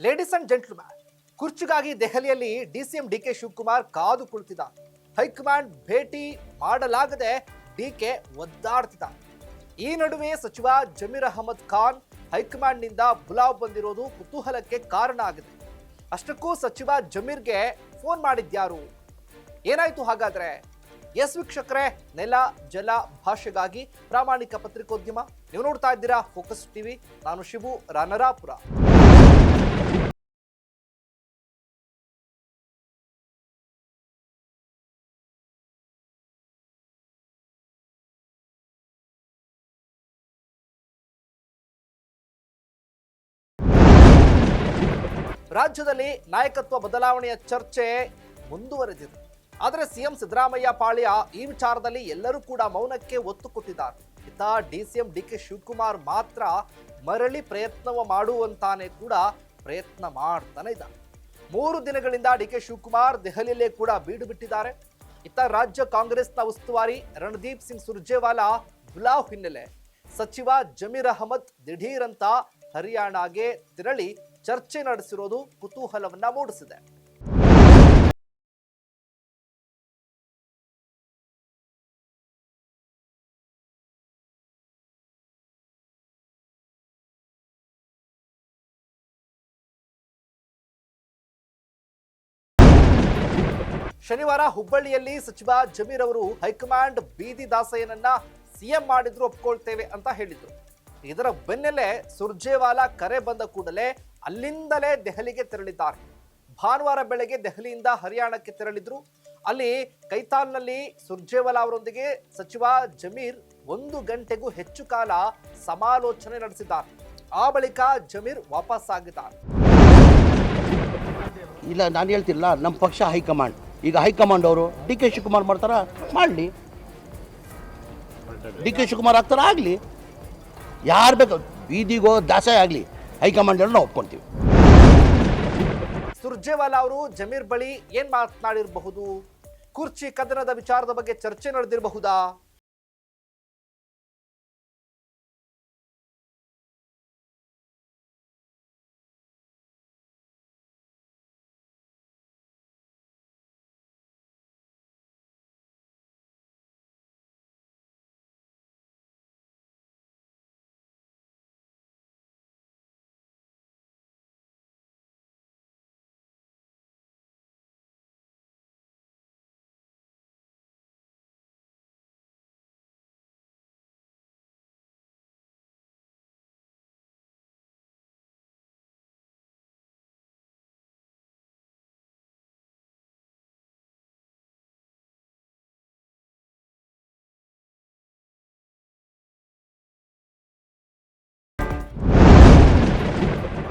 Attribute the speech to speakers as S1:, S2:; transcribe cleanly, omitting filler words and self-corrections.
S1: Ladies and gentleman, ಕುರ್ಚಿಗಾಗಿ ದೆಹಲಿಯಲ್ಲಿ DCM DK Shivakumar ಕಾದು ಕುಳಿತಿದ್ದ. ಹೈಕಮಾಂಡ್ ಭೇಟಿ ಮಾಡಲಾಗದೆ ಡಿಕೆ ಒದ್ದಾಡ್ತಿದ್ದ. ಈ ನಡುವೆ ಸಚಿವ ಜಮೀರ್ ಅಹಮದ್ ಖಾನ್ ಹೈಕಮಾಂಡ್ನಿಂದ ಬುಲಾವ್ ಬಂದಿರೋದು ಕುತೂಹಲಕ್ಕೆ ಕಾರಣ ಆಗಿದೆ. ಅಷ್ಟಕ್ಕೂ ಸಚಿವ ಜಮೀರ್ಗೆ ಫೋನ್ ಮಾಡಿದ್ಯಾರು? ಏನಾಯ್ತು ಹಾಗಾದ್ರೆ? ಎಸ್ ವೀಕ್ಷಕರೇ, ನೆಲ ಜಲ ಭಾಷೆಗಾಗಿ ಪ್ರಾಮಾಣಿಕ ಪತ್ರಿಕೋದ್ಯಮ. ನೀವು ನೋಡ್ತಾ ಇದ್ದೀರಾ ಫೋಕಸ್ ಟಿವಿ. ನಾನು ಶಿವು ರಾನರಾಪುರ. ರಾಜ್ಯದಲ್ಲಿ ನಾಯಕತ್ವ ಬದಲಾವಣೆಯ ಚರ್ಚೆ ಮುಂದುವರೆದಿದೆ. ಆದರೆ ಸಿಎಂ ಸಿದ್ದರಾಮಯ್ಯ ಪಾಳ್ಯ ಈ ವಿಚಾರದಲ್ಲಿ ಎಲ್ಲರೂ ಕೂಡ ಮೌನಕ್ಕೆ ಒತ್ತು ಕೊಟ್ಟಿದ್ದಾರೆ. ಇತ್ತ ಡಿಸಿಎಂ ಡಿಕೆ ಶಿವಕುಮಾರ್ ಮಾತ್ರ ಮರಳಿ ಪ್ರಯತ್ನವ ಮಾಡುವಂತಾನೆ ಕೂಡ ಪ್ರಯತ್ನ ಮಾಡ್ತಾನೆ ಇದ್ದಾರೆ. 3 ದಿನಗಳಿಂದ ಡಿಕೆ ಶಿವಕುಮಾರ್ ದೆಹಲಿಯಲ್ಲೇ ಕೂಡ ಬೀಡು ಬಿಟ್ಟಿದ್ದಾರೆ. ಇತ್ತ ರಾಜ್ಯ ಕಾಂಗ್ರೆಸ್ನ ಉಸ್ತುವಾರಿ ರಣದೀಪ್ ಸಿಂಗ್ ಸುರ್ಜೇವಾಲಾ ಬುಲಾವ್ ಹಿನ್ನೆಲೆ ಸಚಿವ ಜಮೀರ್ ಅಹಮದ್ ದಿಢೀರ್ ಅಂತ ಹರಿಯಾಣಗೆ ತೆರಳಿ ಚರ್ಚೆ ನಡೆಸಿರೋದು ಕುತೂಹಲವನ್ನ ಮೂಡಿಸಿದೆ. ಶನಿವಾರ ಹುಬ್ಬಳ್ಳಿಯಲ್ಲಿ ಸಚಿವ ಜಮೀರ್ ಅವರು ಹೈಕಮಾಂಡ್ ಬೀದಿ ದಾಸಯ್ಯನನ್ನ ಸಿಎಂ ಮಾಡಿದ್ರು ಒಪ್ಕೊಳ್ತೇವೆ ಅಂತ ಹೇಳಿದ್ರು. ಇದರ ಬೆನ್ನಲ್ಲೇ ಸುರ್ಜೇವಾಲಾ ಕರೆ ಬಂದ ಕೂಡಲೇ ಅಲ್ಲಿಂದಲೇ ದೆಹಲಿಗೆ ತೆರಳಿದ್ದಾರೆ. ಭಾನುವಾರ ಬೆಳಗ್ಗೆ ದೆಹಲಿಯಿಂದ ಹರಿಯಾಣಕ್ಕೆ ತೆರಳಿದ್ರು. ಅಲ್ಲಿ ಕೈತಾಲ್ನಲ್ಲಿ ಸುರ್ಜೇವಾಲಾ ಅವರೊಂದಿಗೆ ಸಚಿವ ಜಮೀರ್ 1 ಗಂಟೆಗೂ ಹೆಚ್ಚು ಕಾಲ ಸಮಾಲೋಚನೆ ನಡೆಸಿದ್ದಾರೆ. ಆ ಬಳಿಕ ಜಮೀರ್ ವಾಪಸ್ ಆಗಿದ್ದಾರೆ.
S2: ಇಲ್ಲ, ನಾನು ಹೇಳ್ತಿಲ್ಲ, ನಮ್ಮ ಪಕ್ಷ ಹೈಕಮಾಂಡ್. ಈಗ ಹೈಕಮಾಂಡ್ ಅವರು ಡಿ ಕೆ ಶಿವಕುಮಾರ್ ಮಾಡ್ತಾರ, ಮಾಡಲಿ. ಡಿ ಕೆ ಶಿವಕುಮಾರ್ ಆಗ್ತಾರ, ಆಗಲಿ. ಯಾರು ಬೇಕು ಬೀದಿಗೋ ದಾಸಯ್ಯ ಆಗಲಿ, ಹೈಕಮಾಂಡ್ ನಾವು ಒಪ್ಕೊಂತೀವಿ.
S1: ಸುರ್ಜೇವಾಲಾ ಅವರು ಜಮೀರ್ ಬಳಿ ಏನ್ ಮಾತನಾಡಿರಬಹುದು? ಕುರ್ಚಿ ಕದನದ ವಿಚಾರದ ಬಗ್ಗೆ ಚರ್ಚೆ ನಡೆದಿರಬಹುದಾ?